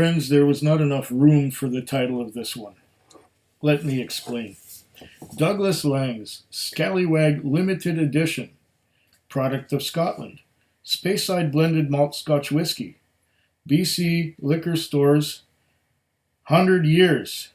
Friends, there was not enough room for the title of this one. Let me explain. Douglas Laing's Scallywag Limited Edition, product of Scotland, Speyside blended malt Scotch whisky, BC liquor stores, 100 years,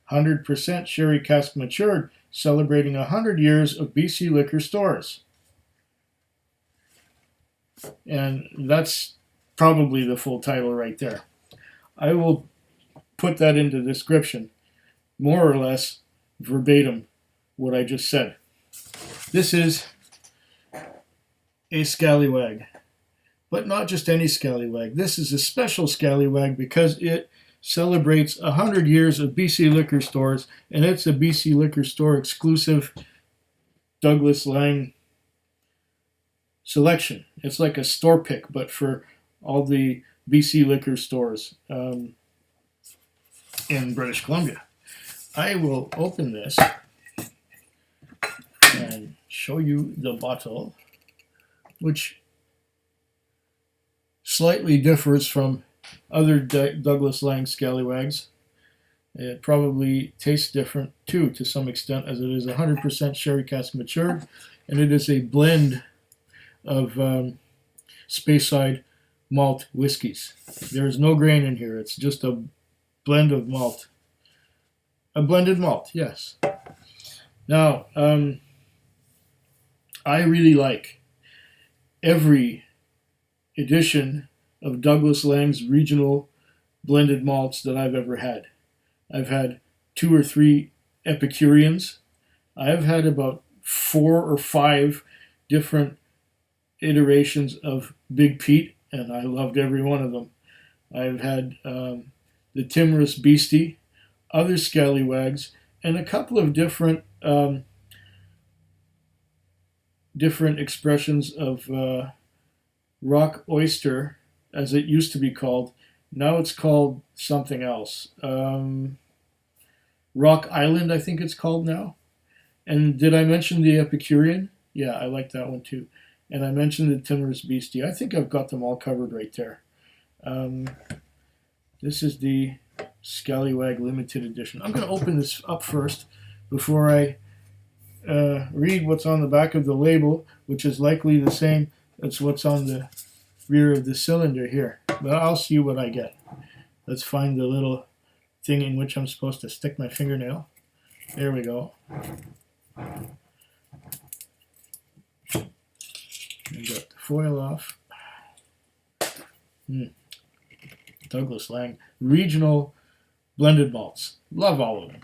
100% sherry cask matured, celebrating 100 years of BC liquor stores. And that's probably the full title right there. I will put that into the description, more or less verbatim what I just said. This is a Scallywag, but not just any Scallywag. This is a special Scallywag because it celebrates 100 years of BC liquor stores, and it's a BC liquor store exclusive Douglas Laing selection. It's like a store pick, but for all the BC liquor stores in British Columbia. I will open this and show you the bottle, which slightly differs from other Douglas Laing Scallywags. It probably tastes different too to some extent, as it is 100% sherry cask matured, and it is a blend of Speyside malt whiskies. There is no grain in here. It's just a blend of malt. A blended malt, yes. Now, I really like every edition of Douglas Laing's regional blended malts that I've ever had. I've had 2 or 3 Epicureans. I've had about 4 or 5 different iterations of Big Pete, and I loved every one of them. I've had the Timorous Beastie, other Scallywags, and a couple of different expressions of Rock Oyster, as it used to be called. Now it's called something else. Rock Island, I think it's called now. And did I mention the Epicurean? Yeah, I like that one too. And I mentioned the Timorous Beastie. I think I've got them all covered right there. This is the Scallywag Limited Edition. I'm going to open this up first before I read what's on the back of the label, which is likely the same as what's on the rear of the cylinder here. But I'll see what I get. Let's find the little thing in which I'm supposed to stick my fingernail. There we go. And got the foil off. Douglas Laing regional blended malts. Love all of them.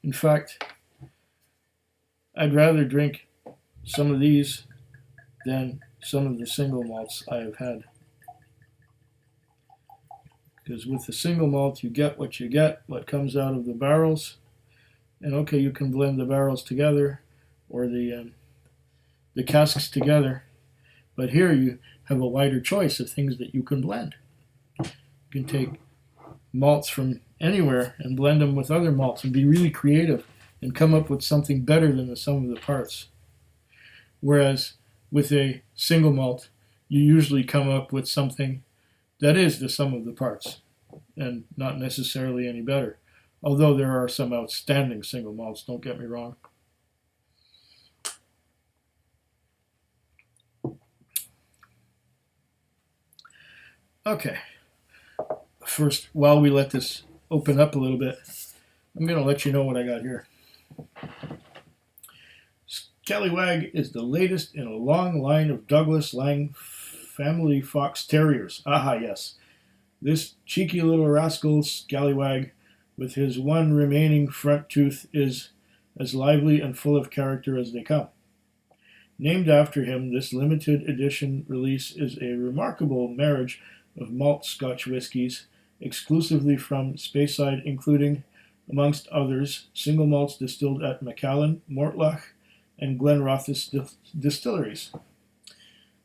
In fact, I'd rather drink some of these than some of the single malts I have had. Because with the single malt, you get what you get, what comes out of the barrels. And okay, you can blend the barrels together or the casks together. But here you have a wider choice of things that you can blend. You can take malts from anywhere and blend them with other malts and be really creative and come up with something better than the sum of the parts. Whereas with a single malt, you usually come up with something that is the sum of the parts and not necessarily any better. Although there are some outstanding single malts, don't get me wrong. Okay, first, while we let this open up a little bit, I'm going to let you know what I got here. Scallywag is the latest in a long line of Douglas Laing family fox terriers. Aha, yes. This cheeky little rascal Scallywag, with his one remaining front tooth, is as lively and full of character as they come. Named after him, this limited edition release is a remarkable marriage of malt Scotch whiskies, exclusively from Speyside, including, amongst others, single malts distilled at Macallan, Mortlach, and Glenrothes distilleries.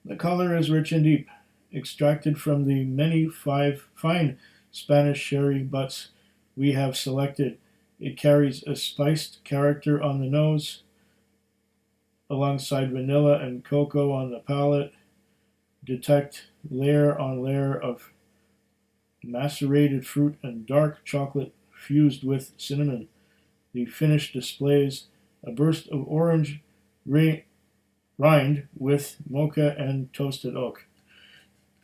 The color is rich and deep, extracted from the many fine Spanish sherry butts we have selected. It carries a spiced character on the nose, alongside vanilla and cocoa on the palate. detect layer on layer of macerated fruit and dark chocolate fused with cinnamon. The finish displays a burst of orange rind with mocha and toasted oak.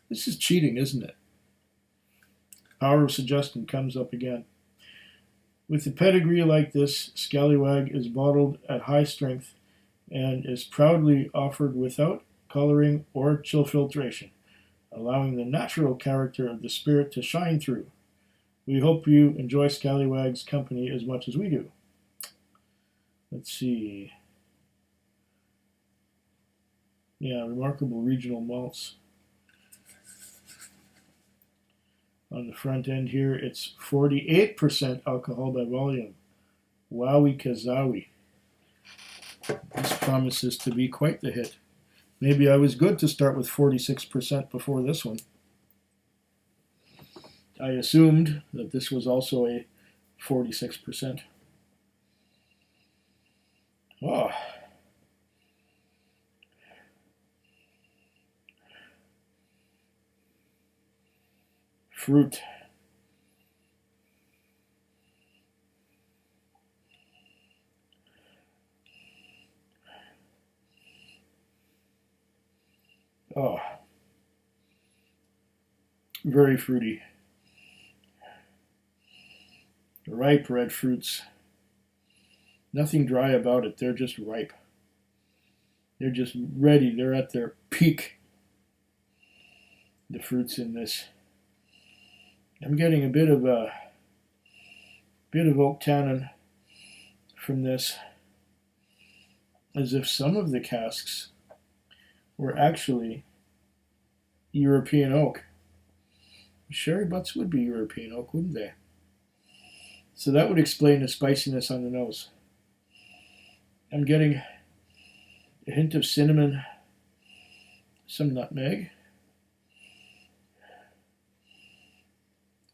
This is cheating, isn't it? Power of suggestion comes up again. With a pedigree like this, Scallywag is bottled at high strength and is proudly offered without coloring or chill filtration, allowing the natural character of the spirit to shine through. We hope you enjoy Scallywag's company as much as we do. Let's see. Yeah, remarkable regional malts. On the front end here, it's 48% alcohol by volume. Wowie kazowie. This promises to be quite the hit. Maybe I was good to start with 46% before this one. I assumed that this was also a 46%. Oh. Fruit. Oh. Very fruity. Ripe red fruits. Nothing dry about it. They're just ripe. They're just ready. They're at their peak. The fruits in this. I'm getting a bit of oak tannin from this, as if some of the casks were actually European oak. Sherry butts would be European oak, wouldn't they? So that would explain the spiciness on the nose. I'm getting a hint of cinnamon, some nutmeg,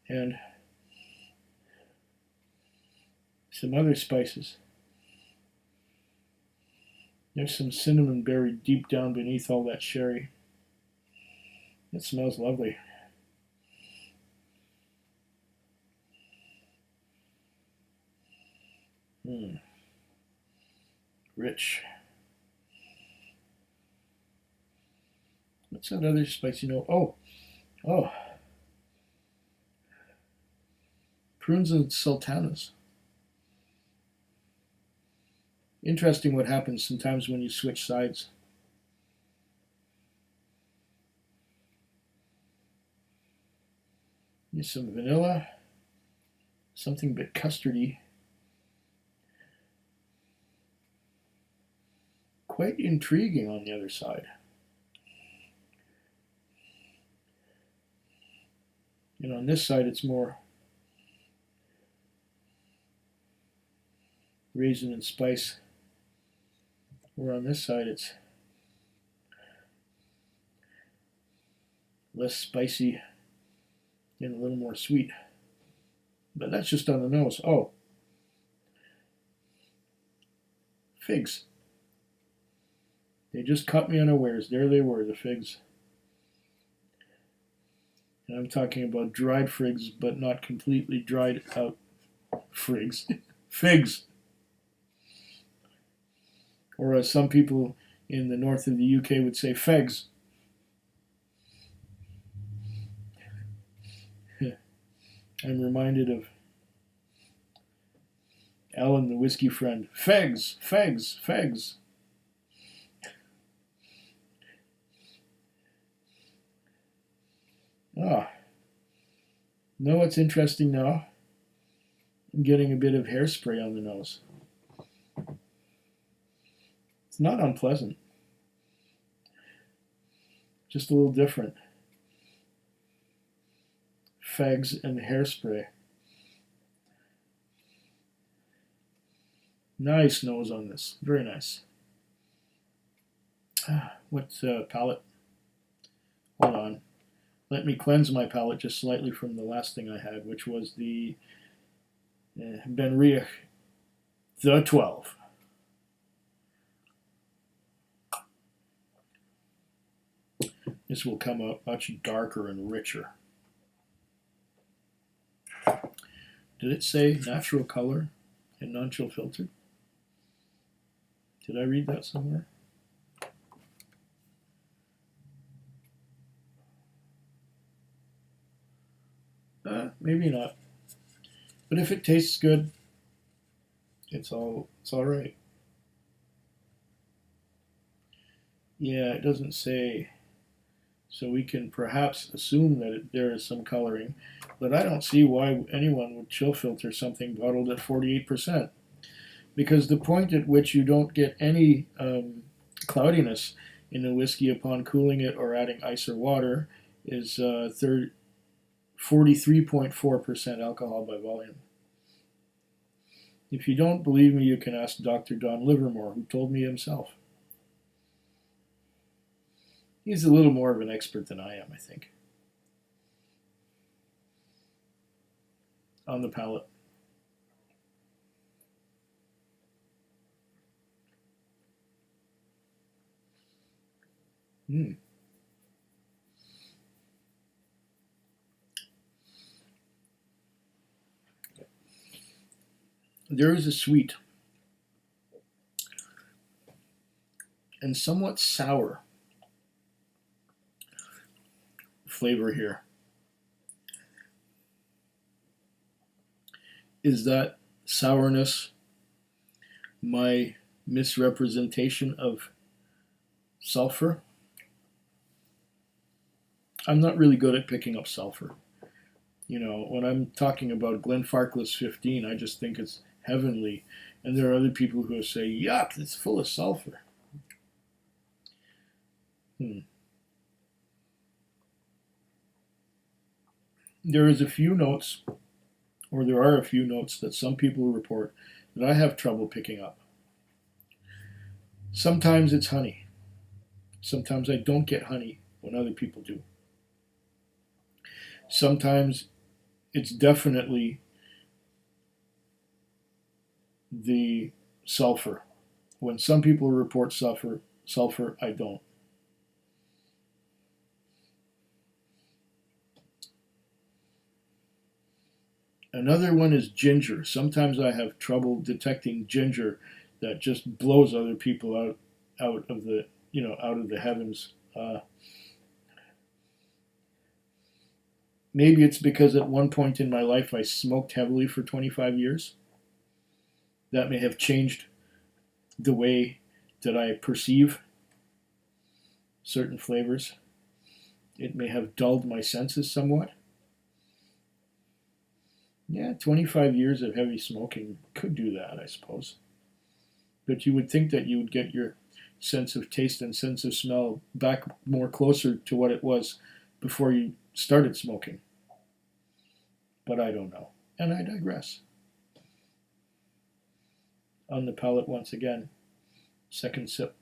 and some other spices. There's some cinnamon buried deep down beneath all that sherry. It smells lovely. Rich. What's that other spicy note? Oh. Prunes and sultanas. Interesting what happens sometimes when you switch sides. Here's some vanilla, something a bit custardy. Quite intriguing on the other side. And on this side it's more raisin and spice. Where on this side it's less spicy and a little more sweet. But that's just on the nose. Oh. Figs. They just caught me unawares. There they were, the figs. And I'm talking about dried figs, but not completely dried out figs. Figs. Or as some people in the north of the UK would say, fegs. I'm reminded of Alan the whiskey friend. Fegs, fegs, fegs. Ah. Know what's interesting now? I'm getting a bit of hairspray on the nose. It's not unpleasant. Just a little different. Fags and hairspray. Nice nose on this. Very nice. What palate? Hold on. Let me cleanse my palate just slightly from the last thing I had, which was the Ben Riach the 12. This will come out much darker and richer. Did it say natural color and non-chill filter? Did I read that somewhere? Maybe not. But if it tastes good, it's all right. Yeah, it doesn't say. So we can perhaps assume that there is some coloring, but I don't see why anyone would chill filter something bottled at 48%. Because the point at which you don't get any cloudiness in the whiskey upon cooling it or adding ice or water is 43.4% alcohol by volume. If you don't believe me, you can ask Dr. Don Livermore, who told me himself. He's a little more of an expert than I am, I think, on the palate. There is a sweet and somewhat sour flavor here. Is that sourness my misrepresentation of sulfur? I'm not really good at picking up sulfur. You know, when I'm talking about Glenfarclas 15, I just think it's heavenly. And there are other people who say, yuck, it's full of sulfur. There is a few notes, or there are a few notes that some people report that I have trouble picking up. Sometimes it's honey. Sometimes I don't get honey when other people do. Sometimes it's definitely the sulfur. When some people report sulfur, I don't. Another one is ginger. Sometimes I have trouble detecting ginger that just blows other people out of the heavens. Maybe it's because at one point in my life I smoked heavily for 25 years. That may have changed the way that I perceive certain flavors. It may have dulled my senses somewhat. Yeah, 25 years of heavy smoking could do that, I suppose. But you would think that you would get your sense of taste and sense of smell back more closer to what it was before you started smoking. But I don't know. And I digress. On the palate once again. Second sip.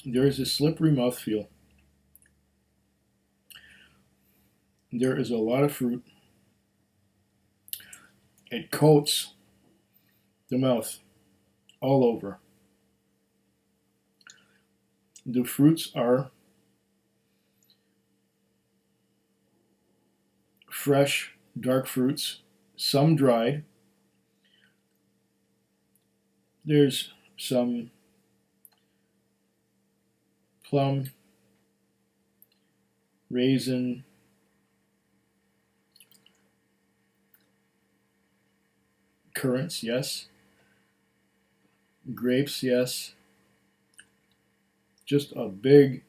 There is a slippery mouthfeel. There is a lot of fruit. It coats the mouth all over. The fruits are fresh, dark fruits, some dried. There's some plum, raisin, currants, yes. Grapes, yes. Just a big,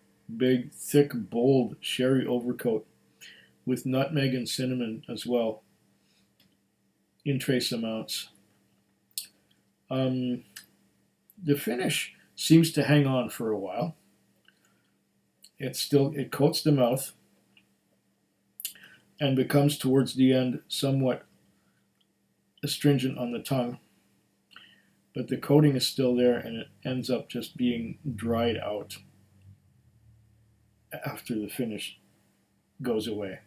thick, bold sherry overcoat with nutmeg and cinnamon as well in trace amounts. The finish seems to hang on for a while. It coats the mouth and becomes towards the end somewhat astringent on the tongue. but the coating is still there, and it ends up just being dried out after the finish goes away.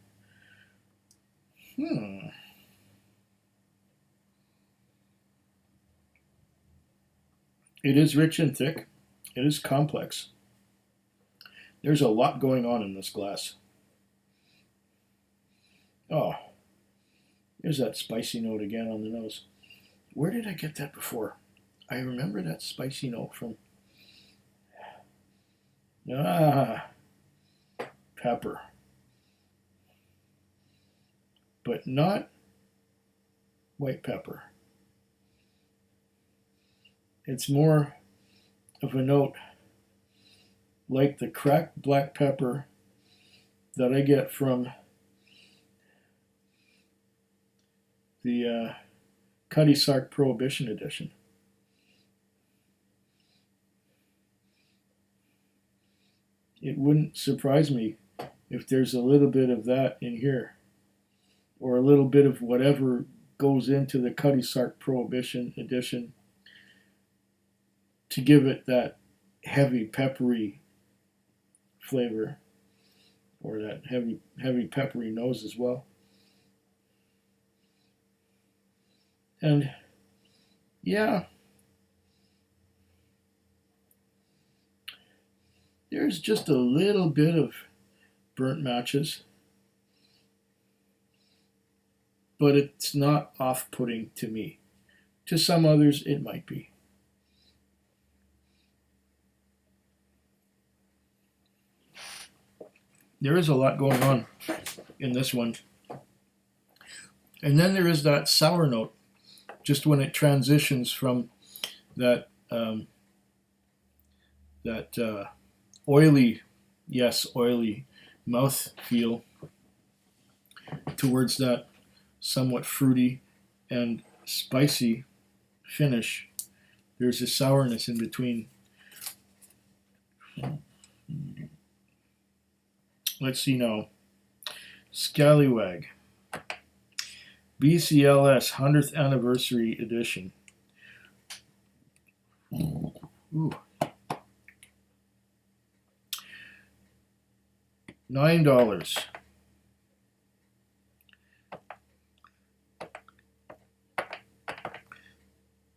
It is rich and thick. It is complex. There's a lot going on in this glass. Oh, there's that spicy note again on the nose. Where did I get that before? I remember that spicy note from pepper. But not white pepper. It's more of a note like the cracked black pepper that I get from the Cutty Sark Prohibition Edition. It wouldn't surprise me if there's a little bit of that in here, or a little bit of whatever goes into the Cutty Sark Prohibition Edition to give it that heavy peppery flavor, or that heavy peppery nose as well. And yeah, there's just a little bit of burnt matches, but it's not off-putting to me. To some others, it might be. There is a lot going on in this one. And then there is that sour note, just when it transitions from that oily mouth feel towards that somewhat fruity and spicy finish. There's a sourness in between. Let's see now. Scallywag. BCLS 100th Anniversary Edition. Ooh. $9.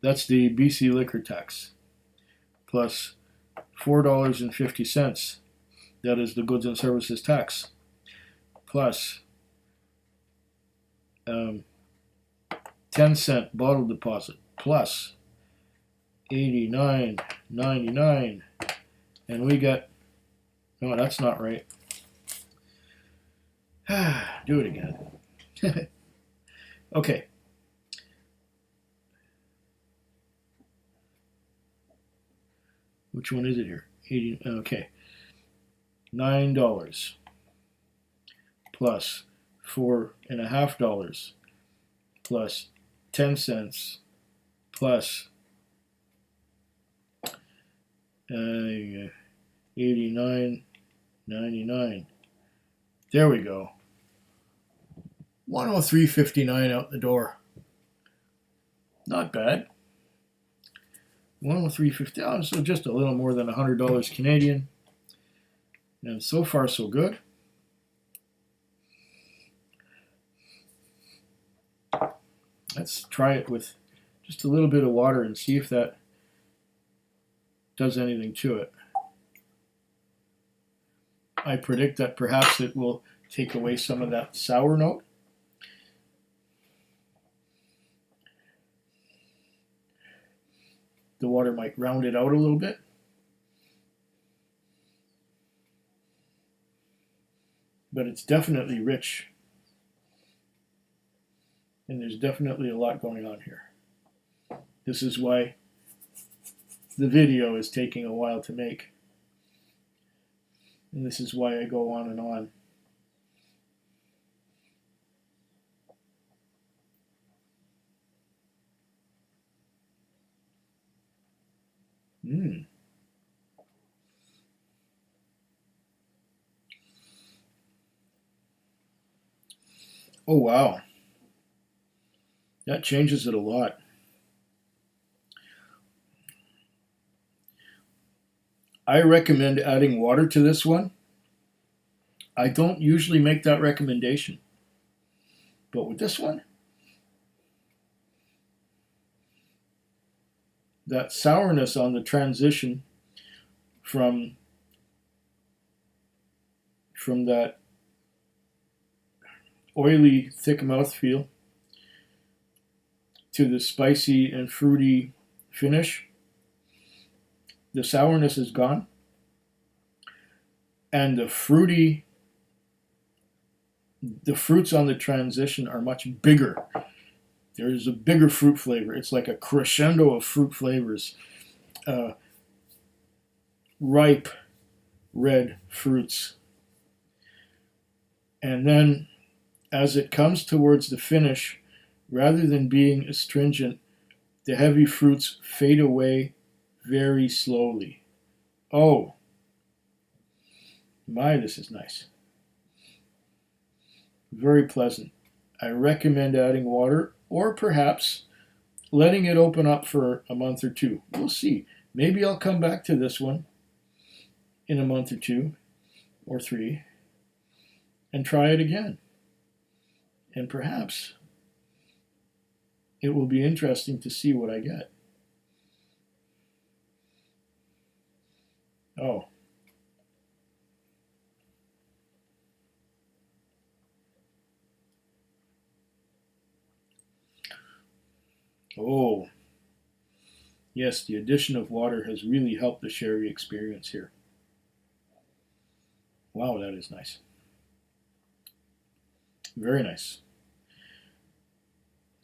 That's the BC liquor tax, plus $4.50. That is the goods and services tax, plus 10-cent bottle deposit, plus $89.99, and we got, no, that's not right. Do it again. Okay. Which one is it here? 80. Okay. $9 plus $4.50 plus 10 cents plus $89.99. There we go. $103.59 out the door. Not bad. $103.50, so just a little more than $100 Canadian. And so far, so good. Let's try it with just a little bit of water and see if that does anything to it. I predict that perhaps it will take away some of that sour note. The water might round it out a little bit. But it's definitely rich. And there's definitely a lot going on here. This is why the video is taking a while to make. And this is why I go on and on. Oh, wow. That changes it a lot. I recommend adding water to this one. I don't usually make that recommendation, but with this one, that sourness on the transition from that oily, thick mouthfeel to the spicy and fruity finish, the sourness is gone, and the fruits on the transition are much bigger. There's a bigger fruit flavor. It's like a crescendo of fruit flavors. Ripe red fruits. And then as it comes towards the finish, rather than being astringent, the heavy fruits fade away very slowly. Oh, my, this is nice. Very pleasant. I recommend adding water, or perhaps letting it open up for a month or two. We'll see. Maybe I'll come back to this one in a month or two or three and try it again. And perhaps it will be interesting to see what I get. Oh. Oh. Yes, the addition of water has really helped the sherry experience here. Wow, that is nice. Very nice.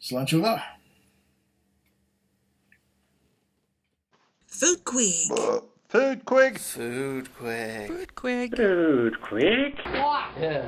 Slanchova. Food Quig. Food Quig. Food quick. Food Quig. Food quick. Yeah.